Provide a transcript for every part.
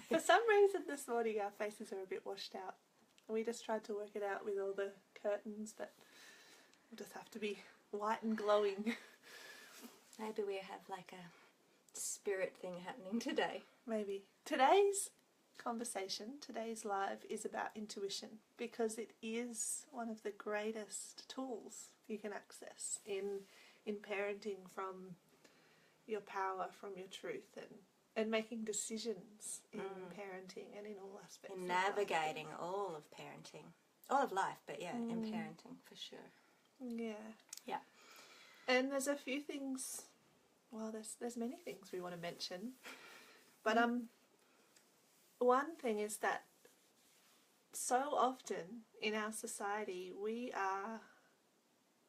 For some reason this morning our faces are a bit washed out. We just tried to work it out with all the curtains, but we'll just have to be white and glowing. Maybe we have like a spirit thing happening today. Maybe. Today's conversation, today's live, is about intuition, because it is one of the greatest tools you can access in parenting, from your power, from your truth, and making decisions in parenting and in all aspects In of navigating life. all of parenting. All of life, but yeah, in parenting for sure. Yeah. Yeah. And there's a few things, well, there's many things we want to mention. But one thing is that so often in our society we are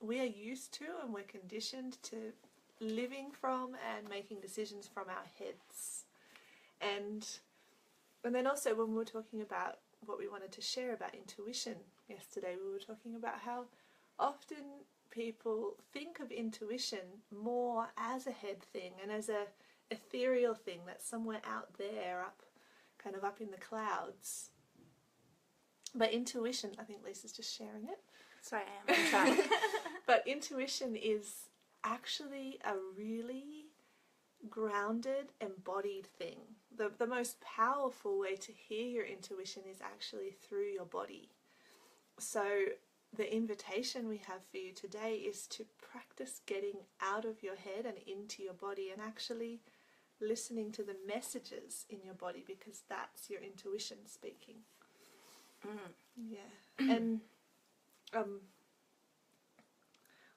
used to, and we're conditioned to, living from and making decisions from our heads. And then also when we were talking about what we wanted to share about intuition yesterday, we were talking about how often people think of intuition more as a head thing and as a ethereal thing that's somewhere out there, up in the clouds. But intuition, I think Lisa's just sharing it. Sorry, I am. I'm trying. But intuition is actually a really grounded, embodied thing. The most powerful way to hear your intuition is actually through your body. So the invitation we have for you today is to practice getting out of your head and into your body, and actually listening to the messages in your body, because that's your intuition speaking. Yeah. And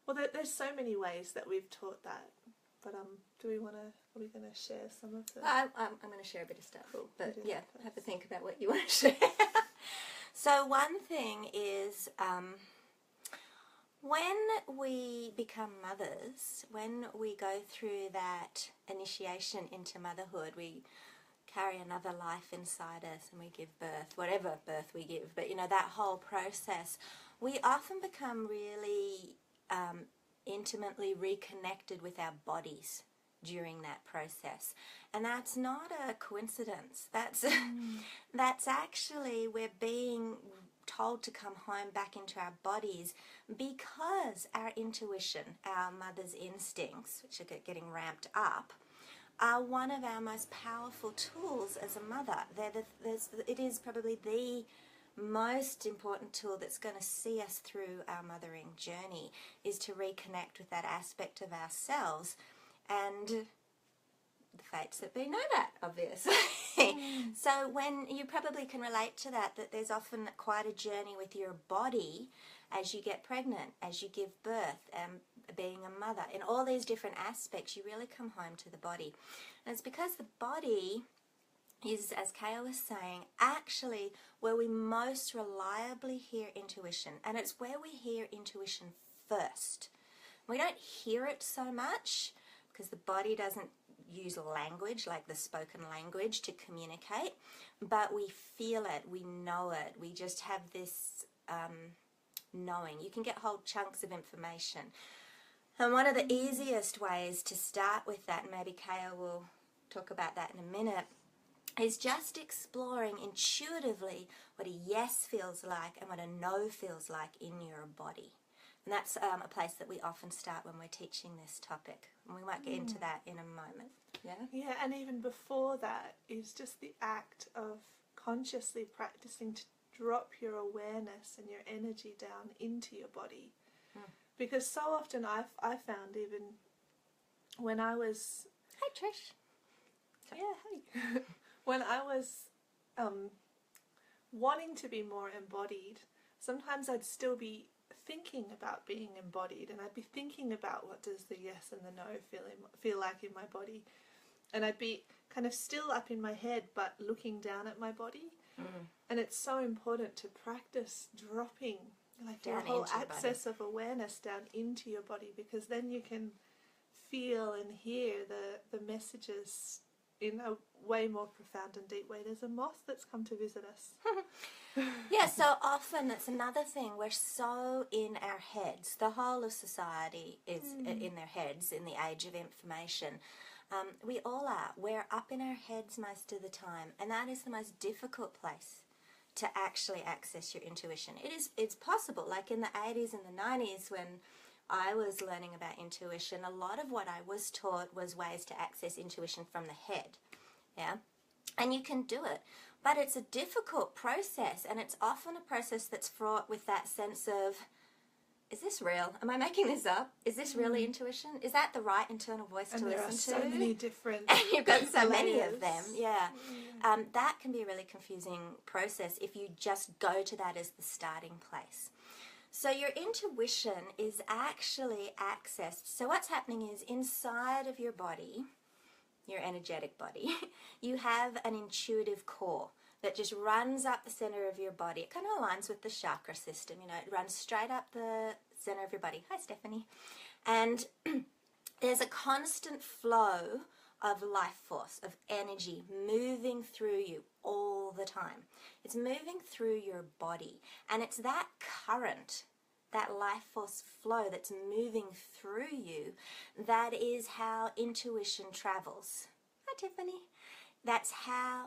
well, there's so many ways that we've taught that, but are we going to share some of them? I'm going to share a bit of stuff, Cool. but yeah, have to think about what you want to share. So one thing is, when we become mothers, when we go through that initiation into motherhood, we carry another life inside us and we give birth, whatever birth we give, but that whole process, we often become really intimately reconnected with our bodies during that process. And that's not a coincidence. That's actually, we're being told to come home back into our bodies because our intuition, our mother's instincts, which are getting ramped up, are one of our most powerful tools as a mother. It is probably the most important tool that's going to see us through our mothering journey, is to reconnect with that aspect of ourselves. And the fates that be know that, obviously. So when you probably can relate to that there's often quite a journey with your body as you get pregnant, as you give birth, being a mother. In all these different aspects, you really come home to the body. And it's because the body is, as Kaya was saying, actually where we most reliably hear intuition. And it's where we hear intuition first. We don't hear it so much because the body doesn't use language, like the spoken language, to communicate, but we feel it, we know it, we just have this knowing. You can get whole chunks of information. And one of the easiest ways to start with that, and maybe Kaya will talk about that in a minute, is just exploring intuitively what a yes feels like and what a no feels like in your body. And that's a place that we often start when we're teaching this topic. And we might get into that in a moment. Yeah? Yeah, and even before that is just the act of consciously practicing to drop your awareness and your energy down into your body. Because so often I found, even when I was... Hi, Trish. Yeah, hey. When I was wanting to be more embodied, sometimes I'd still be thinking about being embodied, and I'd be thinking about what does the yes and the no feel like in my body, and I'd be kind of still up in my head but looking down at my body. And it's so important to practice dropping your whole access of awareness down into your body, because then you can feel and hear the messages in a way more profound and deep way. There's a moth that's come to visit us. Yeah, so often it's another thing. We're so in our heads. The whole of society is in their heads in the age of information. We all are. We're up in our heads most of the time, and that is the most difficult place to actually access your intuition. It's possible, like in the 80s and the 90s when I was learning about intuition, a lot of what I was taught was ways to access intuition from the head. Yeah? And you can do it. But it's a difficult process, and it's often a process that's fraught with that sense of, is this real? Am I making this up? Is this really intuition? Is that the right internal voice to listen to? And there are so many different and you've got so many layers. of them, yeah. That can be a really confusing process if you just go to that as the starting place. So your intuition is actually accessed. So what's happening is inside of your body, your energetic body, you have an intuitive core that just runs up the center of your body. It kind of aligns with the chakra system, you know, it runs straight up the center of your body. Hi, Stephanie. And there's a constant flow of life force, of energy moving through you all the time. It's moving through your body, and it's that current, that life force flow that's moving through you, that is how intuition travels. Hi, Tiffany. That's how...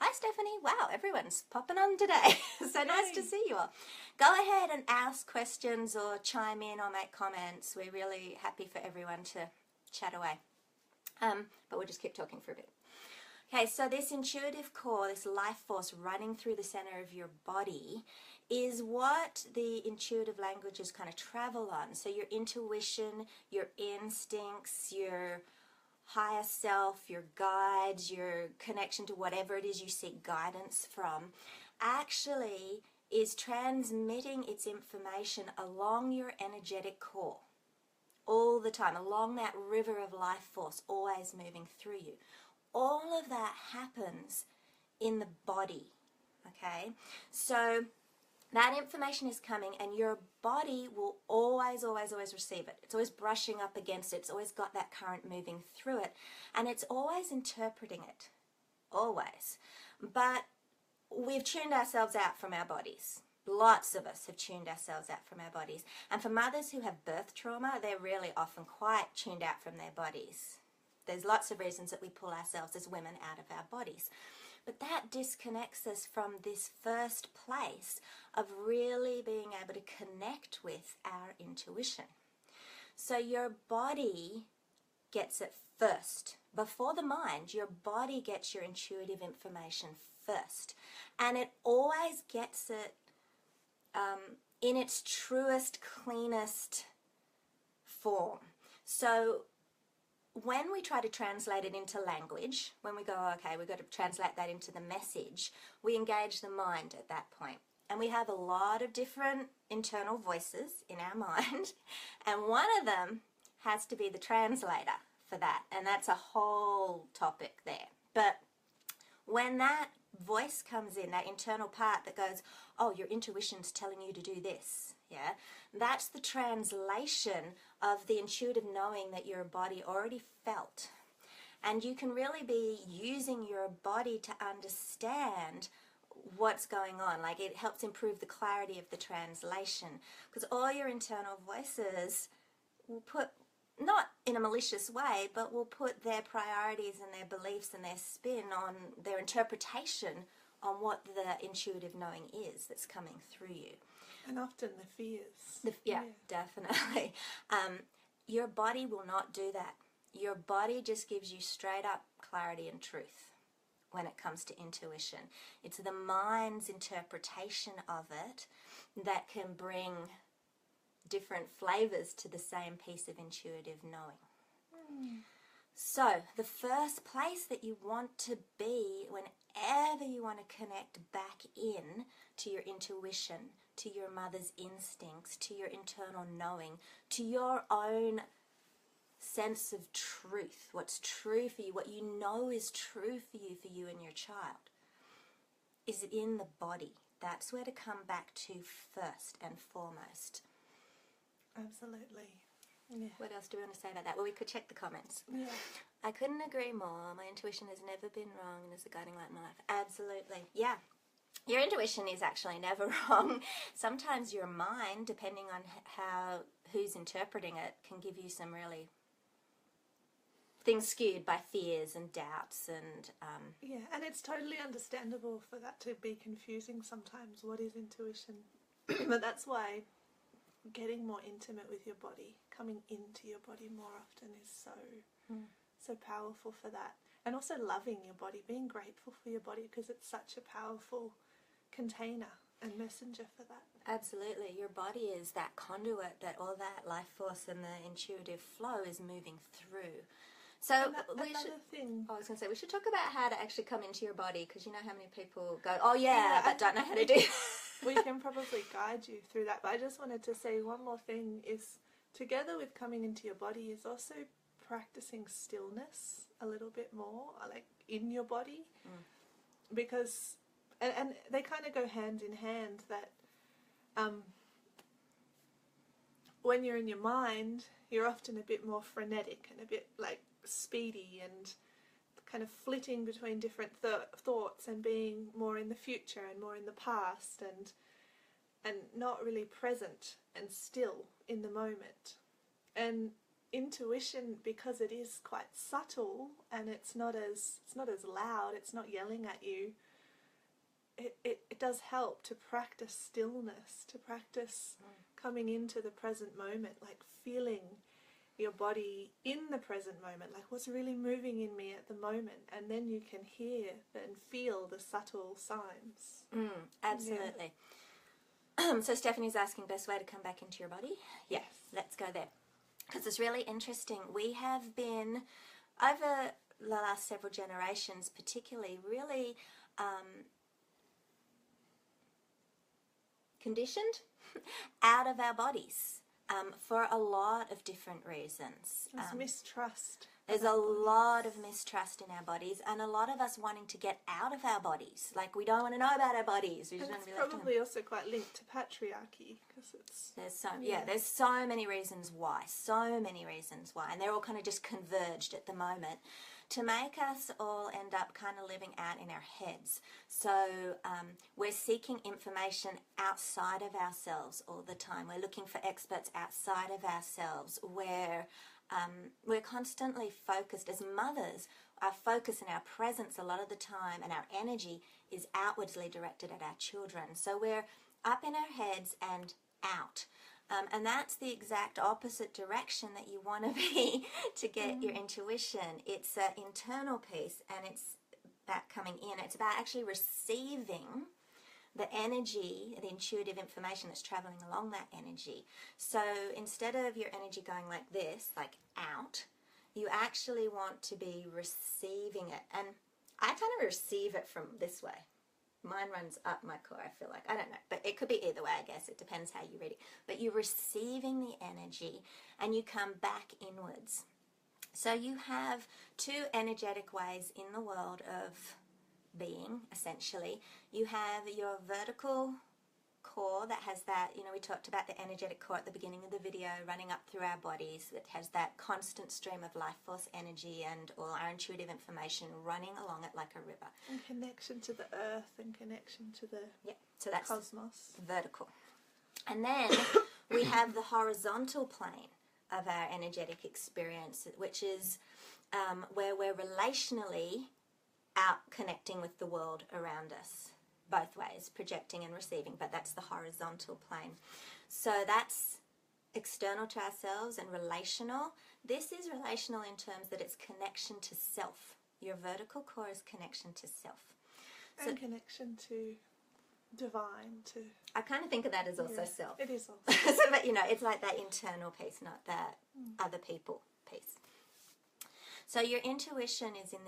Hi, Stephanie. Wow, everyone's popping on today. So nice to see you all. Go ahead and ask questions or chime in or make comments. We're really happy for everyone to chat away. But we'll just keep talking for a bit. Okay, so this intuitive core, this life force running through the center of your body is what the intuitive languages kind of travel on. So your intuition, your instincts, your higher self, your guides, your connection to whatever it is you seek guidance from, actually is transmitting its information along your energetic core all the time, along that river of life force, always moving through you. All of that happens in the body, okay? So that information is coming, and your body will always, always, always receive it. It's always brushing up against it. It's always got that current moving through it, and it's always interpreting it, always. But we've tuned ourselves out from our bodies. Lots of us have tuned ourselves out from our bodies. And for mothers who have birth trauma, they're really often quite tuned out from their bodies. There's lots of reasons that we pull ourselves as women out of our bodies. But that disconnects us from this first place of really being able to connect with our intuition. So your body gets it first. Before the mind, your body gets your intuitive information first. And it always gets it in its truest, cleanest form. So when we try to translate it into language, when we go, okay, we've got to translate that into the message, we engage the mind at that point. And we have a lot of different internal voices in our mind, and one of them has to be the translator for that, and that's a whole topic there. But when that voice comes in, that internal part that goes, oh, your intuition's telling you to do this, yeah, that's the translation of the intuitive knowing that your body already felt. And you can really be using your body to understand what's going on. Like, it helps improve the clarity of the translation, because all your internal voices will put, not in a malicious way, but will put their priorities and their beliefs and their spin on their interpretation on what the intuitive knowing is that's coming through you. And often the fears. Yeah, definitely. Your body will not do that. Your body just gives you straight up clarity and truth when it comes to intuition. It's the mind's interpretation of it that can bring different flavors to the same piece of intuitive knowing. So the first place that you want to be whenever you want to connect back in to your intuition, to your mother's instincts, to your internal knowing, to your own sense of truth, what's true for you, what you know is true for you and your child, is in the body. That's where to come back to first and foremost. Absolutely. Yeah. What else do we want to say about that? Well, we could check the comments. Yeah. I couldn't agree more. My intuition has never been wrong and is a guiding light in my life. Absolutely. Yeah. Your intuition is actually never wrong. Sometimes your mind, depending on who's interpreting it, can give you some really things skewed by fears and doubts and Yeah, and it's totally understandable for that to be confusing sometimes. What is intuition? But that's why getting more intimate with your body, coming into your body more often is so powerful for that. And also loving your body, being grateful for your body, because it's such a powerful container and messenger for that. Absolutely. Your body is that conduit that all that life force and the intuitive flow is moving through. So Another thing. I was going to say, we should talk about how to actually come into your body, because you know how many people go, oh yeah, but don't know how to do it. We can probably guide you through that. But I just wanted to say one more thing is, together with coming into your body is also practicing stillness a little bit more, like in your body. Because, and they kind of go hand in hand, that when you're in your mind, you're often a bit more frenetic and a bit like speedy and kind of flitting between different thoughts and being more in the future and more in the past and not really present and still in the moment. And intuition, because it is quite subtle and it's not as loud, it's not yelling at you, it does help to practice stillness, to practice coming into the present moment, like feeling your body in the present moment, like what's really moving in me at the moment, and then you can hear and feel the subtle signs. Absolutely. Yeah. So Stephanie's asking, best way to come back into your body? Yes. Let's go there, because it's really interesting. We have been, over the last several generations particularly, really conditioned out of our bodies. For a lot of different reasons. There's mistrust. There's a lot of mistrust in our bodies, and a lot of us wanting to get out of our bodies. Like, we don't want to know about our bodies. We just want to be left probably also quite linked to patriarchy, because it's... There's so many reasons why. So many reasons why. And they're all kind of just converged at the moment to make us all end up kind of living out in our heads. So we're seeking information outside of ourselves all the time. We're looking for experts outside of ourselves, where we're constantly focused. As mothers, our focus and our presence a lot of the time and our energy is outwardly directed at our children. So we're up in our heads and out. And that's the exact opposite direction that you want to be to get your intuition. It's an internal piece, and it's about coming in. It's about actually receiving the energy, the intuitive information that's traveling along that energy. So instead of your energy going like this, like out, you actually want to be receiving it. And I kind of receive it from this way. Mine runs up my core, I feel like. I don't know. But it could be either way, I guess. It depends how you read it. But you're receiving the energy and you come back inwards. So you have two energetic ways in the world of being, essentially. You have your vertical core that has that, we talked about the energetic core at the beginning of the video, running up through our bodies, that has that constant stream of life force energy and all our intuitive information running along it like a river. And connection to the earth and connection to the so that's cosmos. Vertical. And then we have the horizontal plane of our energetic experience, which is where we're relationally out connecting with the world around us. Both ways, projecting and receiving, but that's the horizontal plane. So that's external to ourselves and relational. This is relational in terms that it's connection to self. Your vertical core is connection to self. And connection to divine, to... I kind of think of that as also self. It is also. So, but it's like that internal piece, not that other people piece. So your intuition is in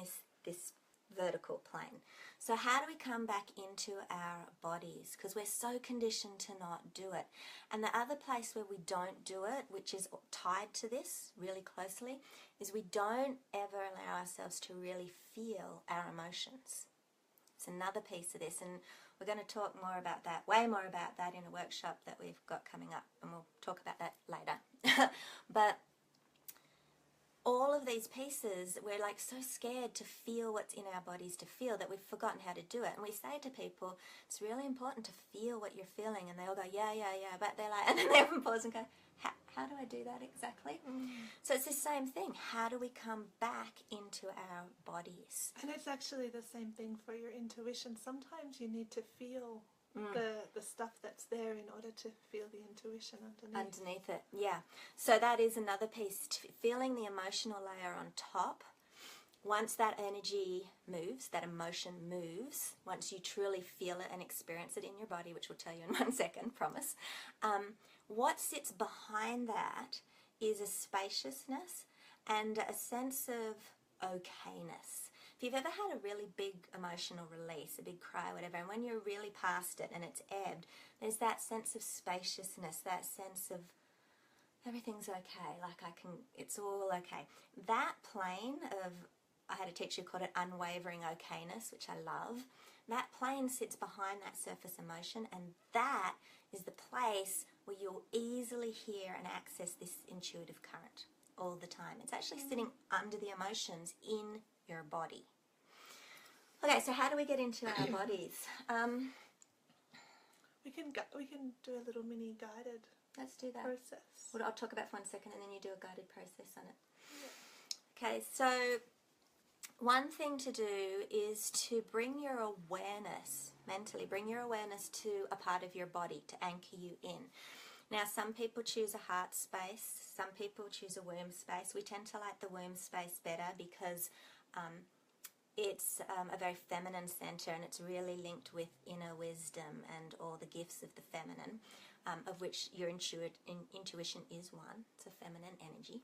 this vertical plane. So how do we come back into our bodies? Because we're so conditioned to not do it. And the other place where we don't do it, which is tied to this really closely, is we don't ever allow ourselves to really feel our emotions. It's another piece of this, and we're going to talk more about that, way more about that in a workshop that we've got coming up, and we'll talk about that later. But all of these pieces, we're like so scared to feel what's in our bodies to feel that we've forgotten how to do it. And we say to people, it's really important to feel what you're feeling. And they all go, yeah. But they're like, and then they often pause and go, how do I do that exactly? So it's the same thing. How do we come back into our bodies? And it's actually the same thing for your intuition. Sometimes you need to feel the stuff that's there in order to feel the intuition underneath it. Yeah. So that is another piece, feeling the emotional layer on top. Once that energy moves, that emotion moves, once you truly feel it and experience it in your body, which we'll tell you in 1 second, promise, what sits behind that is a spaciousness and a sense of okayness. If you've ever had a really big emotional release, a big cry, whatever, and when you're really past it and it's ebbed, there's that sense of spaciousness, that sense of everything's okay, it's all okay. That plane of, I had a teacher who called it unwavering okayness, which I love. That plane sits behind that surface emotion, and that is the place where you'll easily hear and access this intuitive current all the time. It's actually sitting under the emotions in your body. Okay, so how do we get into our bodies? We can do a little mini guided Let's do that. process. Well, I'll talk about for 1 second and then you do a guided process on it. Yeah. Okay, so one thing to do is to bring your awareness, mentally, bring your awareness to a part of your body to anchor you in. Now, some people choose a heart space, some people choose a womb space. We tend to like the womb space better because it's a very feminine center, and it's really linked with inner wisdom and all the gifts of the feminine, of which your intuition is one. It's a feminine energy.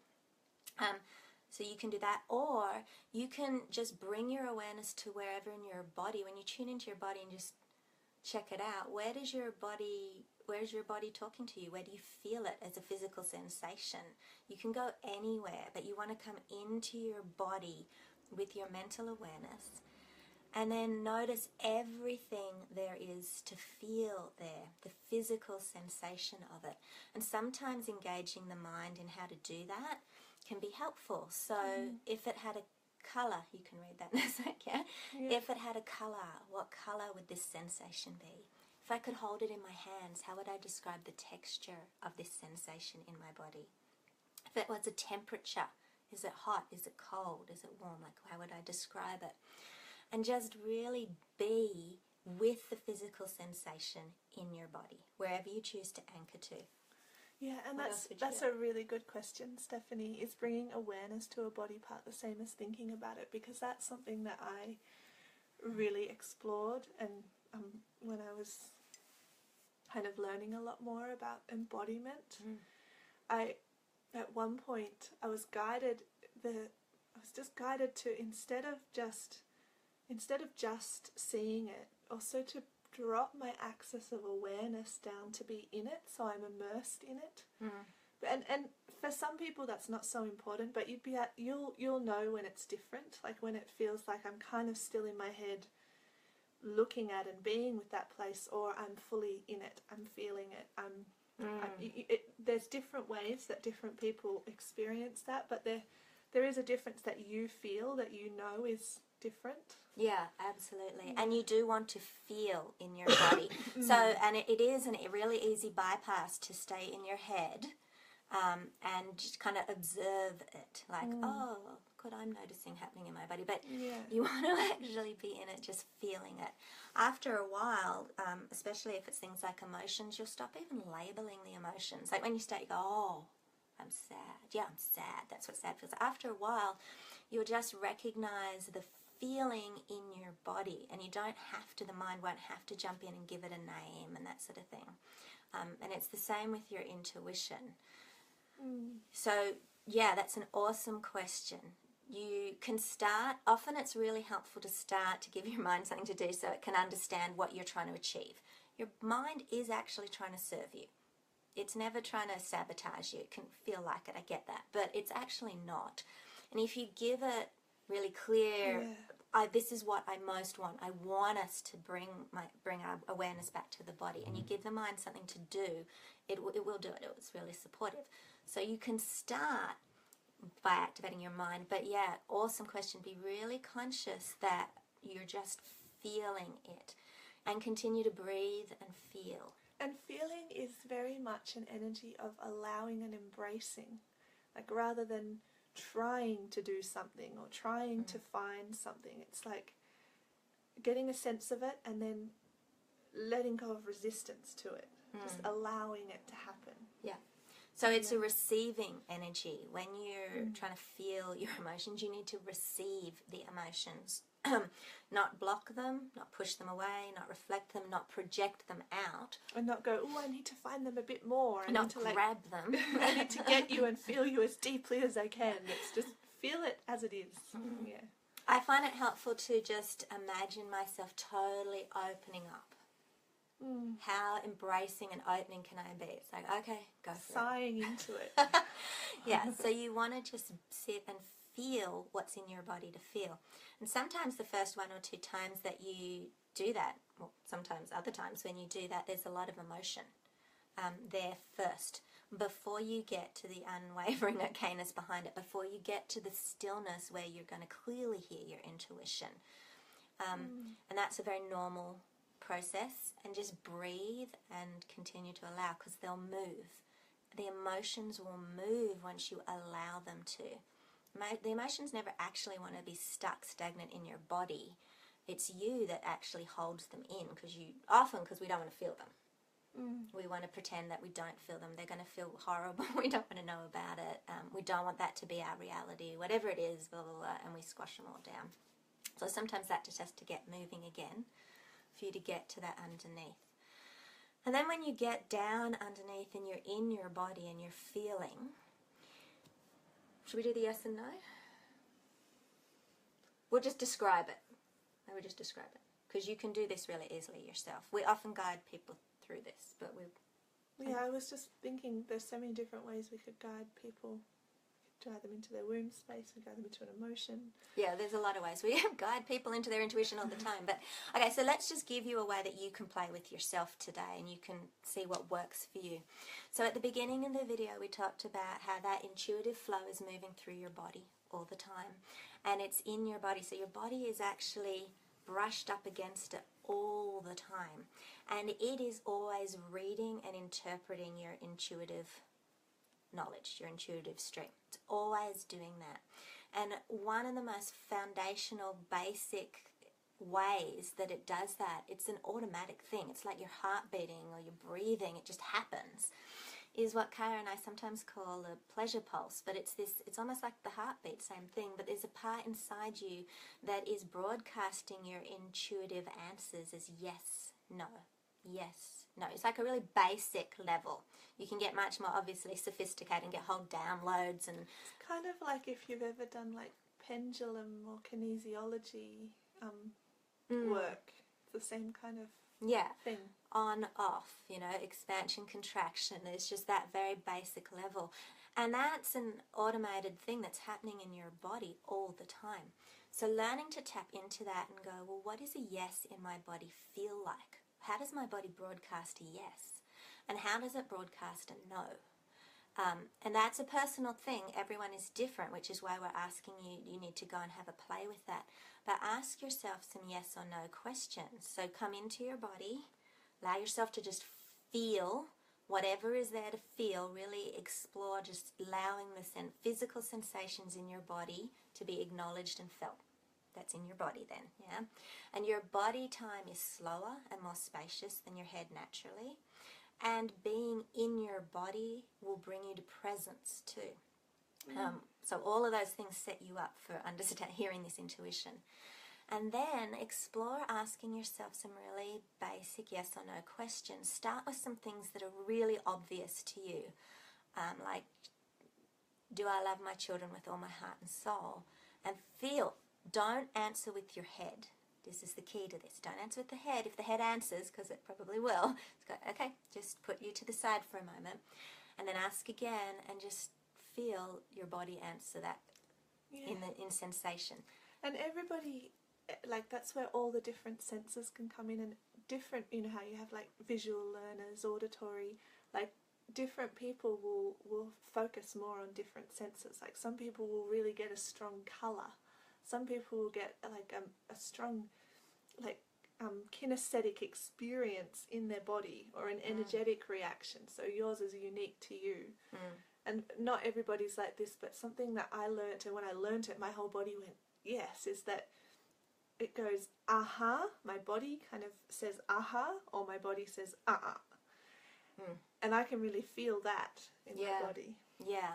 So you can do that, or you can just bring your awareness to wherever in your body. When you tune into your body and just check it out, where's your body talking to you? Where do you feel it as a physical sensation? You can go anywhere, but you want to come into your body with your mental awareness, and then notice everything there is to feel there, the physical sensation of it. And sometimes engaging the mind in how to do that can be helpful. So if it had a colour, you can read that in a sec, yeah? If it had a colour, what colour would this sensation be? If I could hold it in my hands, how would I describe the texture of this sensation in my body? If it was a temperature, is it hot? Is it cold? Is it warm? Like, how would I describe it? And just really be with the physical sensation in your body, wherever you choose to anchor to. Yeah, and that's a really good question, Stephanie. Is bringing awareness to a body part the same as thinking about it? Because that's something that I really explored, and when I was kind of learning a lot more about embodiment, at one point I was just guided to instead of just seeing it, also to drop my axis of awareness down to be in it, so I'm immersed in it. And for some people that's not so important, but you'll know when it's different, like when it feels like I'm kind of still in my head looking at and being with that place, or I'm fully in it, I'm feeling it. There's different ways that different people experience that, but there is a difference that you feel, that you know is different. Yeah, absolutely. And you do want to feel in your body. So, and it is a really easy bypass to stay in your head and just kind of observe it. Like, oh, look what I'm noticing happening in my body. But you want to actually be in it, just feeling it. After a while, especially if it's things like emotions, you'll stop even labeling the emotions. Like when you start, you go, oh, I'm sad. Yeah, I'm sad. That's what sad feels like. After a while, you'll just recognize the feeling in your body, and you don't have to, the mind won't have to jump in and give it a name and that sort of thing. And it's the same with your intuition. So, yeah, that's an awesome question. You can start, often it's really helpful to start to give your mind something to do so it can understand what you're trying to achieve. Your mind is actually trying to serve you. It's never trying to sabotage you. It can feel like it, I get that, but it's actually not. And if you give it really clear, this is what I most want. I want us to bring our awareness back to the body, and you give the mind something to do, it will do it. It's really supportive. So you can start by activating your mind. But yeah, awesome question. Be really conscious that you're just feeling it, and continue to breathe and feel. And feeling is very much an energy of allowing and embracing, like rather than trying to do something or trying to find something. It's like getting a sense of it and then letting go of resistance to it, just allowing it to happen. Yeah. So it's a receiving energy. When you're trying to feel your emotions, you need to receive the emotions. Not block them, not push them away, not reflect them, not project them out. And not go, oh, I need to find them a bit more. I not need to grab them. I need to get you and feel you as deeply as I can. It's just feel it as it is. Yeah. I find it helpful to just imagine myself totally opening up. How embracing and opening can I be? It's like, okay, go for Sighing into it. Yeah, so you want to just sit and feel what's in your body to feel. And sometimes the first 1 or 2 times that you do that, well, sometimes other times when you do that, there's a lot of emotion there first. Before you get to the unwavering okayness behind it, before you get to the stillness where you're going to clearly hear your intuition. And that's a very normal process. And just breathe and continue to allow, because they'll move. The emotions will move once you allow them to. The emotions never actually want to be stuck, stagnant in your body. It's you that actually holds them in, because we don't want to feel them. We want to pretend that we don't feel them. They're going to feel horrible. We don't want to know about it. We don't want that to be our reality. Whatever it is, blah, blah, blah, and we squash them all down. So sometimes that just has to get moving again for you to get to that underneath. And then when you get down underneath and you're in your body and you're feeling, should we do the yes and no? We'll just describe it. I will just describe it, because you can do this really easily yourself. We often guide people through this, but Yeah, I was just thinking there's so many different ways we could guide people. We could guide them into their womb space, we guide them into an emotion. Yeah, there's a lot of ways. We guide people into their intuition all the time. But okay, so let's just give you a way that you can play with yourself today, and you can see what works for you. So at the beginning of the video, we talked about how that intuitive flow is moving through your body all the time, and it's in your body. So your body is actually brushed up against it all the time, and it is always reading and interpreting your intuitive knowledge, your intuitive stream. It's always doing that. And one of the most foundational, basic ways that it does that, it's an automatic thing. It's like your heart beating or your breathing. It just happens. Is what Kaya and I sometimes call a pleasure pulse, but it's almost like the heartbeat, same thing, but there's a part inside you that is broadcasting your intuitive answers as yes, no, yes, no. It's like a really basic level. You can get much more obviously sophisticated and get whole downloads. And it's kind of like if you've ever done like pendulum or kinesiology work. It's the same kind of thing. On, off, expansion, contraction. It's just that very basic level. And that's an automated thing that's happening in your body all the time. So learning to tap into that and go, well, what does a yes in my body feel like? How does my body broadcast a yes? And how does it broadcast a no? And that's a personal thing. Everyone is different, which is why we're asking you need to go and have a play with that. But ask yourself some yes or no questions. So come into your body, allow yourself to just feel whatever is there to feel, really explore, just allowing the physical sensations in your body to be acknowledged and felt. That's in your body then, yeah? And your body time is slower and more spacious than your head naturally. And being in your body will bring you to presence too. So all of those things set you up for hearing this intuition. And then explore asking yourself some really basic yes or no questions. Start with some things that are really obvious to you. Like, do I love my children with all my heart and soul? And feel. Don't answer with your head. This is the key to this. Don't answer with the head. If the head answers, because it probably will, go, okay, just put you to the side for a moment. And then ask again and just feel your body answer that in sensation. And everybody, like, that's where all the different senses can come in, and different, how you have like visual learners, auditory, like different people will focus more on different senses. Like some people will really get a strong colour. Some people will get like a strong like kinesthetic experience in their body or an energetic reaction. So yours is unique to you. And not everybody's like this, but something that I learnt, and when I learnt it, my whole body went, yes, is that it goes, aha, my body kind of says aha, or my body says and I can really feel that in my body. Yeah.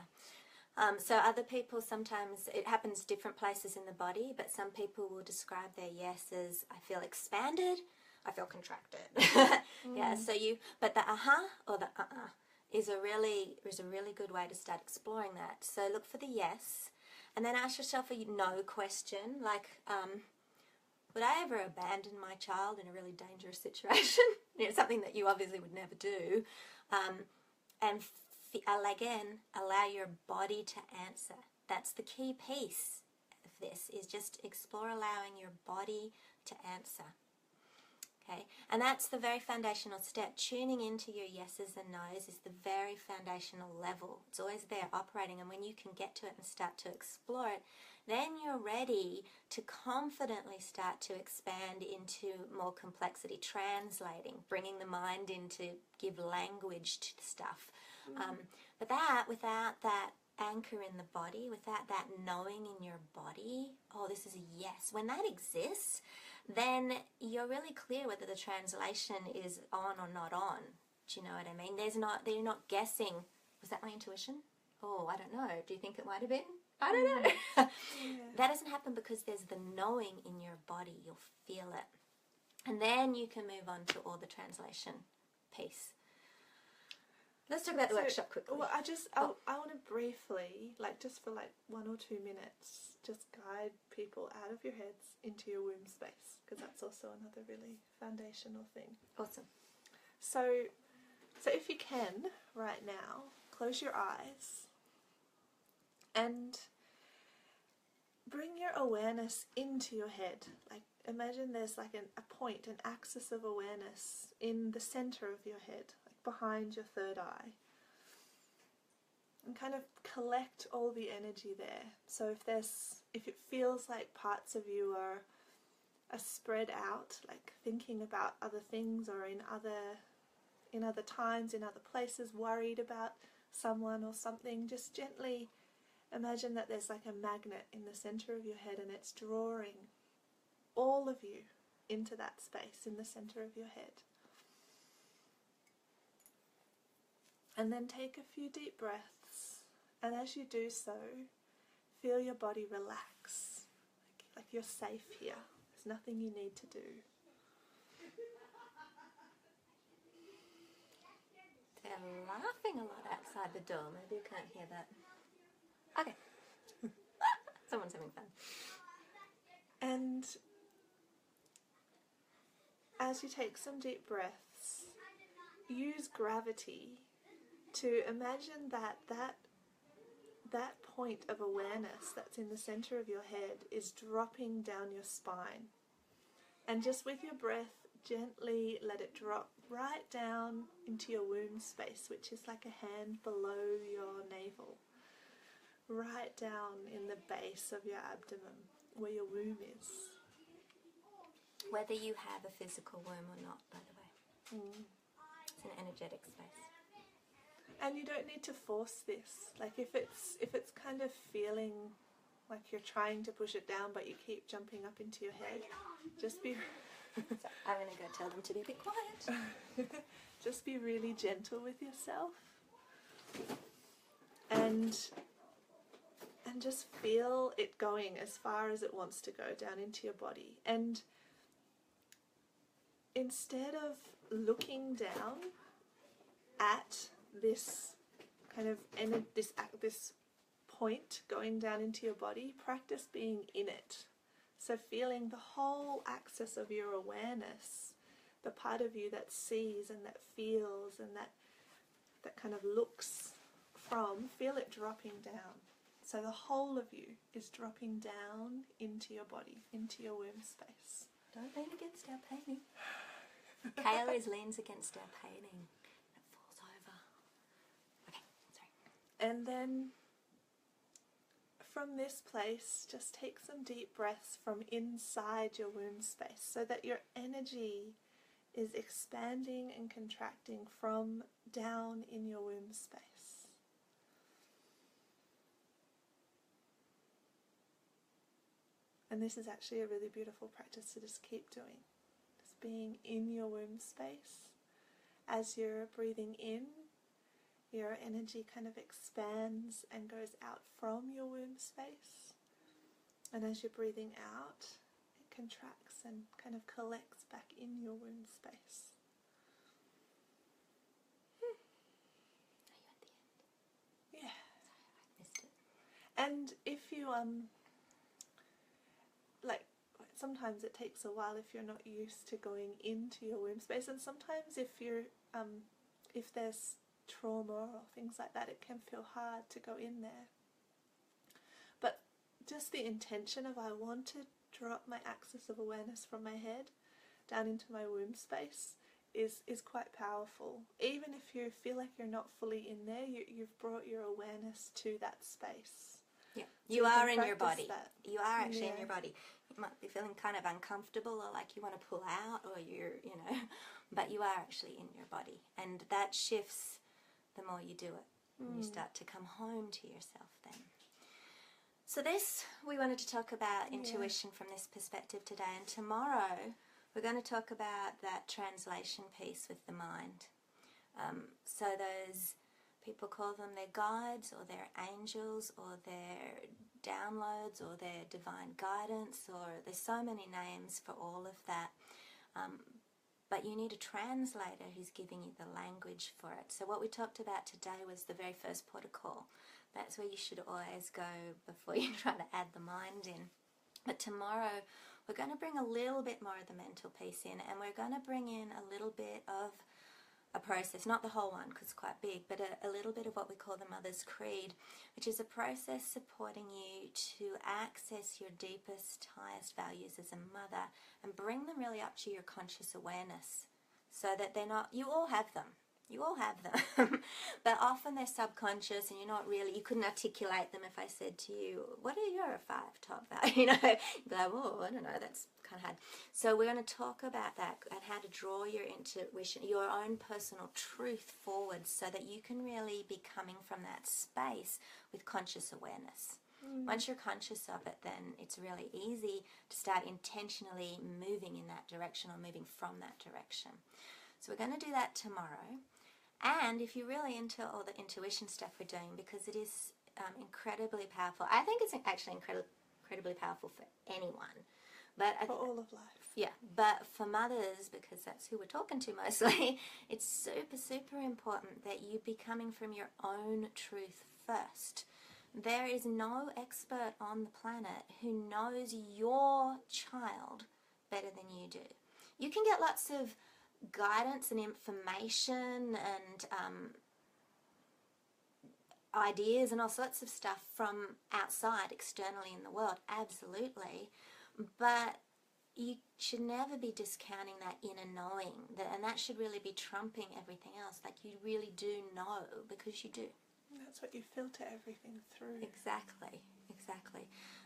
So other people, sometimes it happens different places in the body, but some people will describe their yes as, I feel expanded, I feel contracted. Yeah, so but the aha or the is a really good way to start exploring that. So look for the yes, and then ask yourself a no question, like, would I ever abandon my child in a really dangerous situation? Something that you obviously would never do. And again, allow your body to answer. That's the key piece of this, is just explore allowing your body to answer. Okay, and that's the very foundational step. Tuning into your yeses and nos is the very foundational level. It's always there operating, and when you can get to it and start to explore it, then you're ready to confidently start to expand into more complexity, translating, bringing the mind in to give language to the stuff. But that, without that anchor in the body, without that knowing in your body, oh, this is a yes. When that exists, then you're really clear whether the translation is on or not on. Do you know what I mean? You're not guessing. Was that my intuition? Oh, I don't know. Do you think it might have been? I don't know. That doesn't happen because there's the knowing in your body. You'll feel it. And then you can move on to all the translation piece. Let's talk about the workshop quickly. Well, I want to briefly, like just for like 1 or 2 minutes, just guide people out of your heads into your womb space, because that's also another really foundational thing. Awesome. So if you can, right now, close your eyes and bring your awareness into your head. Like imagine there's like a point, an axis of awareness in the center of your head, like behind your third eye. And kind of collect all the energy there. So if it feels like parts of you are spread out, like thinking about other things or in other times, in other places, worried about someone or something, just gently imagine that there's like a magnet in the center of your head, and it's drawing all of you into that space in the center of your head. And then take a few deep breaths, and as you do so, feel your body relax, like you're safe here. There's nothing you need to do. They're laughing a lot outside the door. Maybe you can't hear that. Okay. Someone's having fun. And as you take some deep breaths, use gravity to imagine that point of awareness that's in the center of your head is dropping down your spine. And just with your breath, gently let it drop right down into your womb space, which is like a hand below your navel. Right down in the base of your abdomen, where your womb is. Whether you have a physical womb or not, by the way. It's an energetic space. And you don't need to force this. Like if it's kind of feeling like you're trying to push it down, but you keep jumping up into your head, just be... So I'm going to go tell them to be a bit quiet. Just be really gentle with yourself. And just feel it going as far as it wants to go down into your body. And instead of looking down at this kind of this point going down into your body, practice being in it. So feeling the whole axis of your awareness, the part of you that sees and that feels and that kind of looks from, feel it dropping down. So the whole of you is dropping down into your body, into your womb space. Don't lean against our painting. Kayla always leans against our painting. It falls over. And then from this place, just take some deep breaths from inside your womb space so that your energy is expanding and contracting from down in your womb space. And this is actually a really beautiful practice to just keep doing. Just being in your womb space. As you're breathing in, your energy kind of expands and goes out from your womb space. And as you're breathing out, it contracts and kind of collects back in your womb space. Are you at the end? Yeah. Sorry, I missed it. And if you like, sometimes it takes a while if you're not used to going into your womb space, and sometimes if you're if there's trauma or things like that, it can feel hard to go in there. But just the intention of, I want to drop my axis of awareness from my head down into my womb space is quite powerful. Even if you feel like you're not fully in there, you've brought your awareness to that space. Yeah, So you are in your practice body. that. You are actually in Yeah. your body. You might be feeling kind of uncomfortable or like you want to pull out or you're, but you are actually in your body. And that shifts the more you do it. And you start to come home to yourself then. So this, we wanted to talk about intuition from this perspective today. And tomorrow, we're going to talk about that translation piece with the mind. So those, people call them their guides or their angels or their downloads or their divine guidance, or there's so many names for all of that. But you need a translator who's giving you the language for it. So what we talked about today was the very first protocol. That's where you should always go before you try to add the mind in. But tomorrow we're going to bring a little bit more of the mental piece in, and we're going to bring in a little bit of a process, not the whole one because it's quite big, but a little bit of what we call the Mother's Creed, which is a process supporting you to access your deepest, highest values as a mother and bring them really up to your conscious awareness so that they're not, you all have them. You all have them, but often they're subconscious and you're not really, you couldn't articulate them if I said to you, what are your 5 top values? You'd be like, oh, I don't know, that's kind of hard. So we're going to talk about that and how to draw your intuition, your own personal truth forward so that you can really be coming from that space with conscious awareness. Once you're conscious of it, then it's really easy to start intentionally moving in that direction or moving from that direction. So we're going to do that tomorrow. And if you're really into all the intuition stuff we're doing, because it is incredibly powerful. I think it's actually incredibly powerful for anyone. But For all of life. Yeah, but for mothers, because that's who we're talking to mostly, it's super, super important that you be coming from your own truth first. There is no expert on the planet who knows your child better than you do. You can get lots of guidance and information and ideas and all sorts of stuff from outside, externally in the world, absolutely, but you should never be discounting that inner knowing, and that should really be trumping everything else. Like, you really do know, because you do. That's what you filter everything through. Exactly.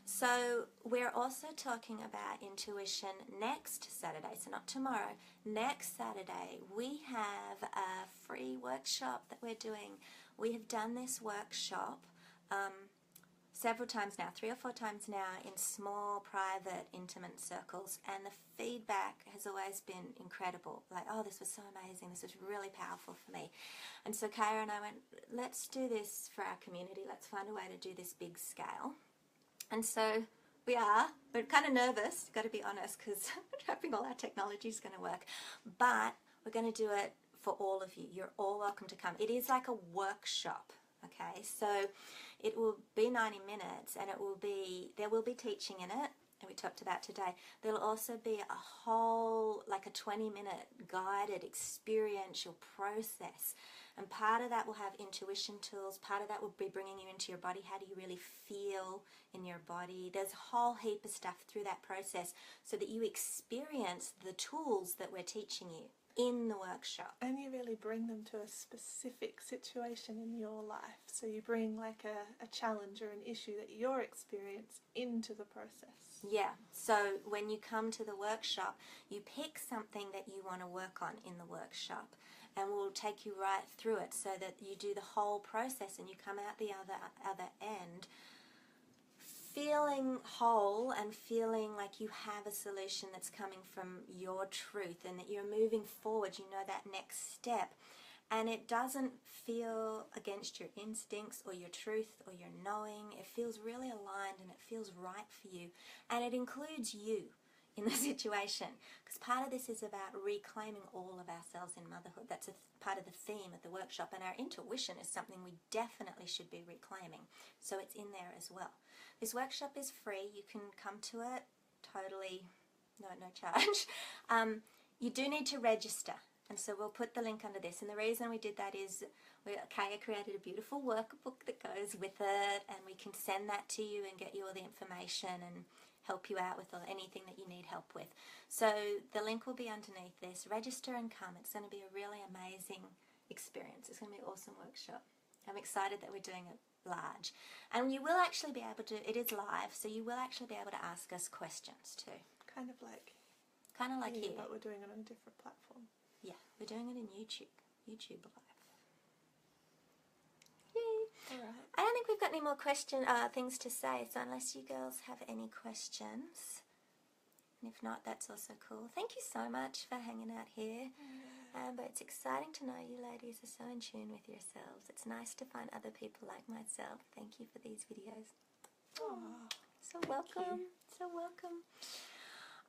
So we're also talking about intuition next Saturday, so not tomorrow. Next Saturday, we have a free workshop that we're doing. We have done this workshop several times now, 3 or 4 times now, in small, private, intimate circles, and the feedback has always been incredible. Like, oh, this was so amazing, this was really powerful for me. And so Kaya and I went, let's do this for our community, let's find a way to do this big scale. And so we are, we're kind of nervous, got to be honest, because we're hoping all our technology is going to work, but we're going to do it for all of you. You're all welcome to come. It is like a workshop, okay? So it will be 90 minutes, and there will be teaching in it. that we talked about today. There'll also be a whole, like a 20-minute guided experiential process. And part of that will have intuition tools. Part of that will be bringing you into your body. How do you really feel in your body? There's a whole heap of stuff through that process so that you experience the tools that we're teaching you in the workshop. And you really bring them to a specific situation in your life. So you bring like a challenge or an issue that you're experiencing into the process. Yeah, so when you come to the workshop, you pick something that you want to work on in the workshop, and we'll take you right through it so that you do the whole process and you come out the other end feeling whole and feeling like you have a solution that's coming from your truth and that you're moving forward, you know, that next step. And it doesn't feel against your instincts or your truth or your knowing. It feels really aligned and it feels right for you. And it includes you in the situation, because part of this is about reclaiming all of ourselves in motherhood. That's part of the theme of the workshop, and our intuition is something we definitely should be reclaiming. So it's in there as well. This workshop is free. You can come to it totally, no charge. You do need to register. And so we'll put the link under this. And the reason we did that is Kaya created a beautiful workbook that goes with it, and we can send that to you and get you all the information and help you out with anything that you need help with. So the link will be underneath this. Register and come. It's going to be a really amazing experience. It's going to be an awesome workshop. I'm excited that we're doing it large. And you will actually be able to, it is live, so you will actually be able to ask us questions too. Kind of like here. But we're doing it on a different platform. Yeah, we're doing it in YouTube Live. Yay! All right. I don't think we've got any more things to say, so unless you girls have any questions, and if not, that's also cool. Thank you so much for hanging out here. But it's exciting to know you ladies are so in tune with yourselves. It's nice to find other people like myself. Thank you for these videos. Oh, so welcome. So welcome.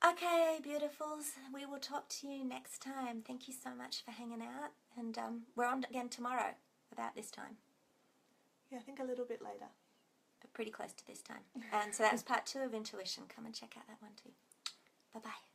Okay, beautifuls. We will talk to you next time. Thank you so much for hanging out. And we're on again tomorrow about this time. Yeah, I think a little bit later. But pretty close to this time. And so that was part 2 of Intuition. Come and check out that one too. Bye-bye.